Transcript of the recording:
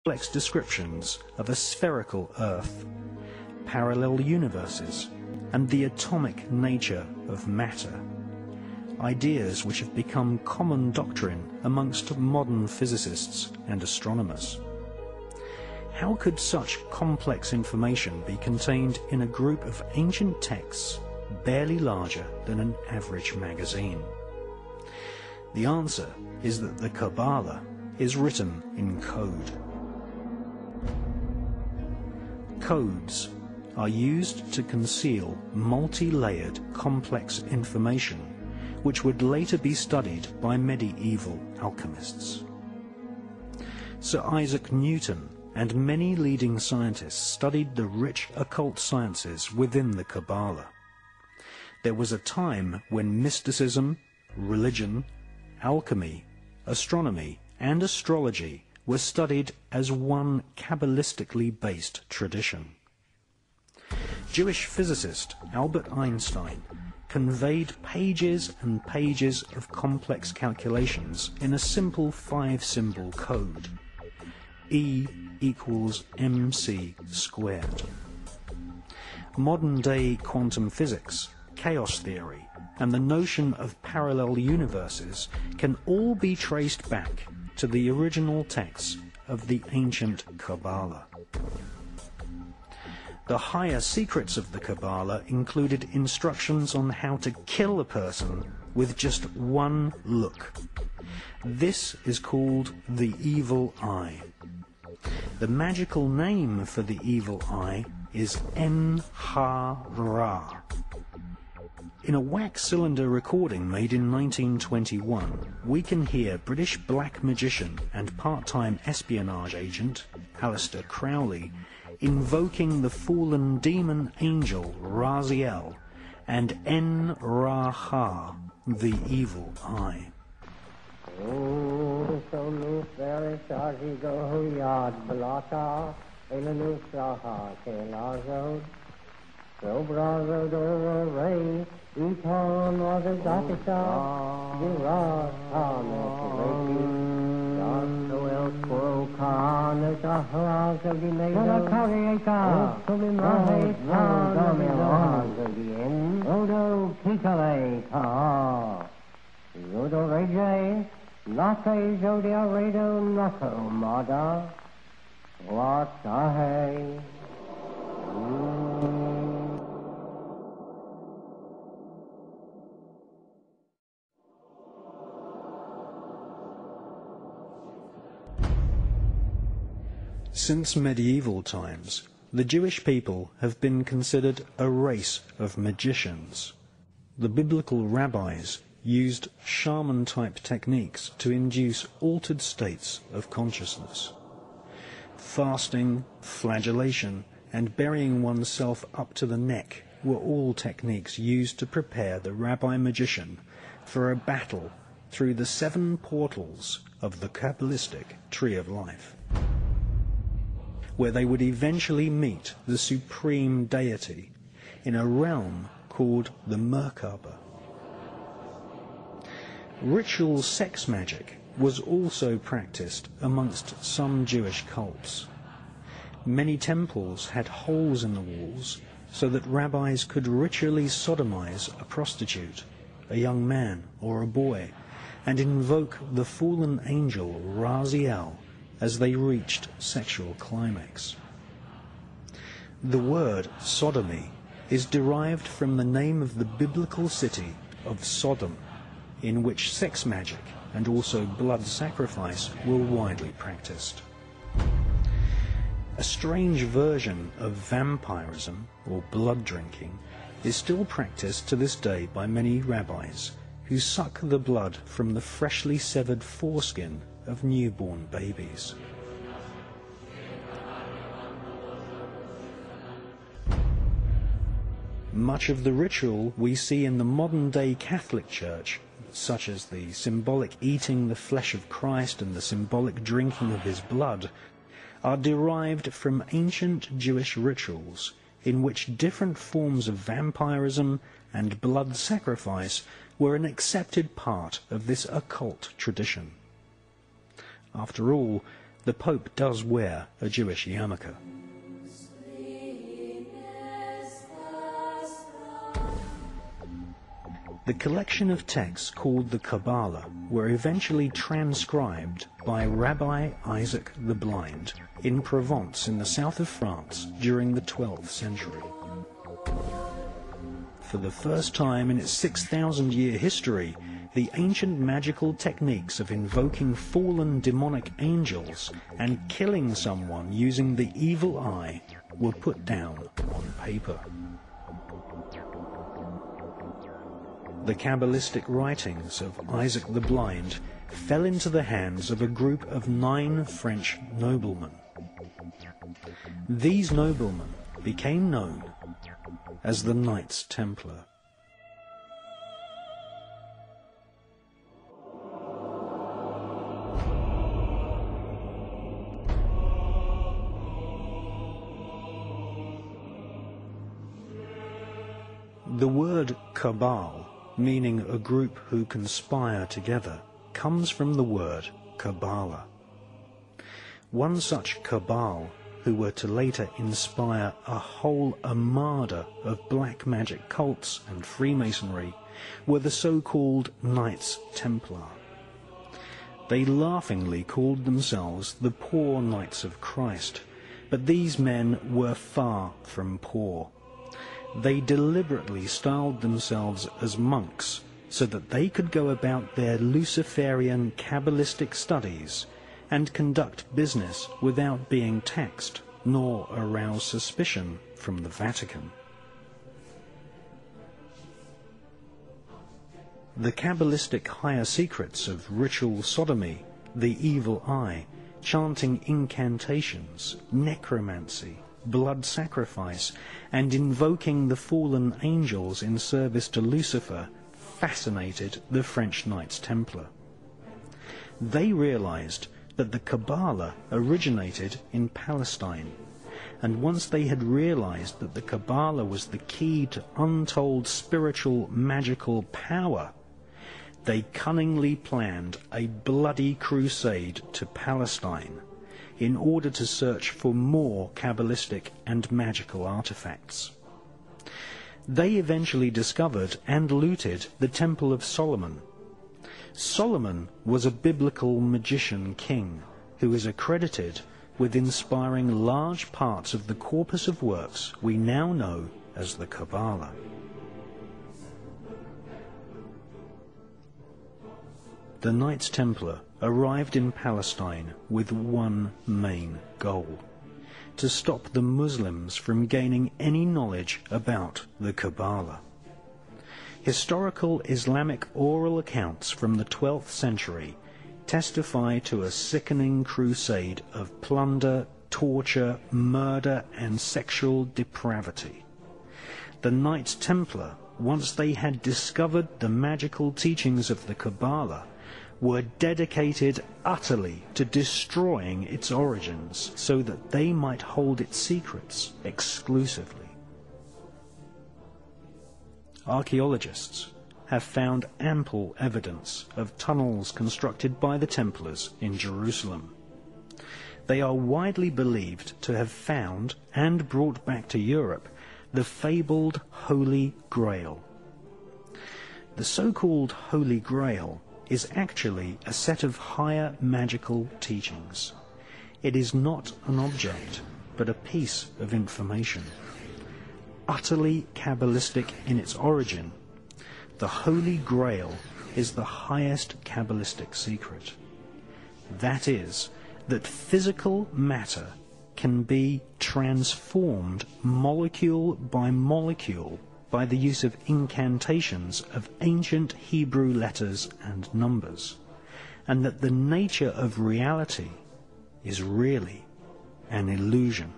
complex descriptions of a spherical Earth, parallel universes, and the atomic nature of matter, ideas which have become common doctrine amongst modern physicists and astronomers. How could such complex information be contained in a group of ancient texts barely larger than an average magazine? The answer is that the Kabbalah is written in code. Codes are used to conceal multi-layered complex information which would later be studied by medieval alchemists. Sir Isaac Newton and many leading scientists studied the rich occult sciences within the Kabbalah. There was a time when mysticism, religion, alchemy, astronomy, and astrology were studied as one Kabbalistically based tradition. Jewish physicist Albert Einstein conveyed pages and pages of complex calculations in a simple 5-symbol code. E equals mc squared. Modern-day quantum physics, chaos theory, and the notion of parallel universes can all be traced back to the original texts of the ancient Kabbalah. The higher secrets of the Kabbalah included instructions on how to kill a person with just one look. This is called the evil eye. The magical name for the evil eye is En-ha-Ra. In a wax cylinder recording made in 1921, we can hear British black magician and part-time espionage agent Aleister Crowley invoking the fallen demon angel Raziel and En-Ra-Ha, the evil eye. Since medieval times, the Jewish people have been considered a race of magicians. The biblical rabbis used shaman-type techniques to induce altered states of consciousness. Fasting, flagellation, and burying oneself up to the neck were all techniques used to prepare the rabbi-magician for a battle through the 7 portals of the Kabbalistic Tree of Life, where they would eventually meet the supreme deity in a realm called the Merkaba. Ritual sex magic was also practiced amongst some Jewish cults. Many temples had holes in the walls so that rabbis could ritually sodomize a prostitute, a young man or a boy, and invoke the fallen angel Raziel as they reached sexual climax. The word sodomy is derived from the name of the biblical city of Sodom, in which sex magic and also blood sacrifice were widely practiced. A strange version of vampirism, or blood drinking, is still practiced to this day by many rabbis who suck the blood from the freshly severed foreskin of newborn babies. Much of the ritual we see in the modern-day Catholic Church, such as the symbolic eating the flesh of Christ and the symbolic drinking of his blood, are derived from ancient Jewish rituals in which different forms of vampirism and blood sacrifice were an accepted part of this occult tradition. After all, the Pope does wear a Jewish yarmulke. The collection of texts called the Kabbalah were eventually transcribed by Rabbi Isaac the Blind in Provence in the south of France during the 12th century. For the first time in its 6,000-year history, the ancient magical techniques of invoking fallen demonic angels and killing someone using the evil eye were put down on paper. The Kabbalistic writings of Isaac the Blind fell into the hands of a group of 9 French noblemen. These noblemen became known as the Knights Templar. The word cabal, meaning a group who conspire together, comes from the word Kabbalah. One such cabal, who were to later inspire a whole armada of black magic cults and Freemasonry, were the so-called Knights Templar. They laughingly called themselves the Poor Knights of Christ, but these men were far from poor. They deliberately styled themselves as monks so that they could go about their Luciferian Kabbalistic studies and conduct business without being taxed nor arouse suspicion from the Vatican. The Kabbalistic higher secrets of ritual sodomy, the evil eye, chanting incantations, necromancy, blood sacrifice, and invoking the fallen angels in service to Lucifer fascinated the French Knights Templar. They realized that the Kabbalah originated in Palestine, and once they had realized that the Kabbalah was the key to untold spiritual magical power, they cunningly planned a bloody crusade to Palestine in order to search for more Kabbalistic and magical artifacts. They eventually discovered and looted the Temple of Solomon. Solomon was a biblical magician king who is accredited with inspiring large parts of the corpus of works we now know as the Kabbalah. The Knights Templar arrived in Palestine with one main goal: to stop the Muslims from gaining any knowledge about the Kabbalah. Historical Islamic oral accounts from the 12th century testify to a sickening crusade of plunder, torture, murder, and sexual depravity. The Knights Templar, once they had discovered the magical teachings of the Kabbalah, were dedicated utterly to destroying its origins so that they might hold its secrets exclusively. Archaeologists have found ample evidence of tunnels constructed by the Templars in Jerusalem. They are widely believed to have found and brought back to Europe the fabled Holy Grail. The so-called Holy Grail is actually a set of higher magical teachings. It is not an object, but a piece of information. Utterly Kabbalistic in its origin, the Holy Grail is the highest Kabbalistic secret. That is, that physical matter can be transformed molecule by molecule by the use of incantations of ancient Hebrew letters and numbers, and that the nature of reality is really an illusion.